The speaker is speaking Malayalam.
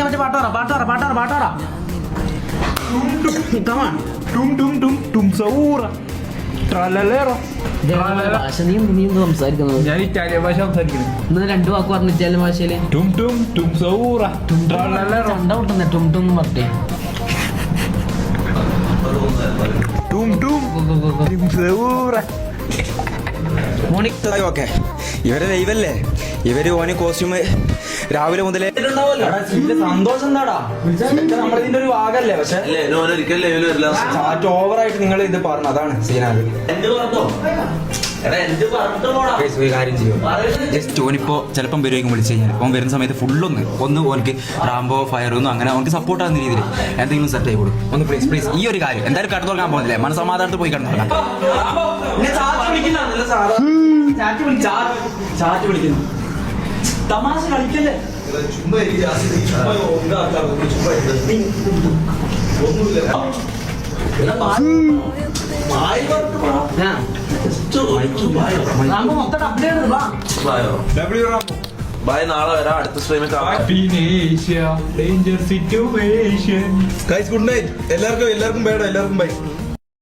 കളിക്കാൻ പറ്റിയ പാട്ടോറ സംസാരിക്കുന്നത് ഞാൻ ഇറ്റാലിയൻ ഭാഷ സംസാരിക്കുന്നത്. ഇന്ന് 2 വാക്ക് പറഞ്ഞു ഇറ്റാലിയൻ ഭാഷയില്. ചണ്ട വിട്ടുന്നേ ടും ടും പറഞ്ഞേ. ഓക്കെ ഇവരെ ലൈവല്ലേ, ഇവര് ഓന് കോസ്റ്റ്യൂം രാവിലെ മുതലേ സന്തോഷം എന്താടാ, നമ്മളിതിന്റെ ഒരു ഭാഗല്ലേ. പക്ഷെ ചാറ്റ് ഓവറായിട്ട് നിങ്ങൾ ഇത് പറഞ്ഞു, അതാണ് സീനാണ്. കാര്യം ചെയ്യും ജസ്റ്റ് ഓനിപ്പോ ചിലപ്പം വരുമായിരിക്കും വിളിച്ചു കഴിഞ്ഞാൽ ഓൻ വരുന്ന സമയത്ത് ഫുള്ളൊന്ന് ഓനക്ക് റാംബോ ഫയർ ഒന്നും അങ്ങനെ അവനക്ക് സപ്പോർട്ട് ആകുന്ന രീതിയിൽ എന്തെങ്കിലും സെറ്റ് ആയി കൊടുക്കും. ഒന്ന് പ്ലീസ് ഈ ഒരു കാര്യം എന്തായാലും കടന്നു തുടങ്ങാൻ പോകുന്നില്ലേ, മനസ്സമാധാനത്ത് പോയി കടന്നു തുടങ്ങാം. തമാശ കളിക്കല്ലേ ബൈ, നാളെ വരാം. അടുത്ത സ്ട്രീമിൽ കാണാം. Danger situation. Guys good night. എല്ലാവർക്കും ബൈ.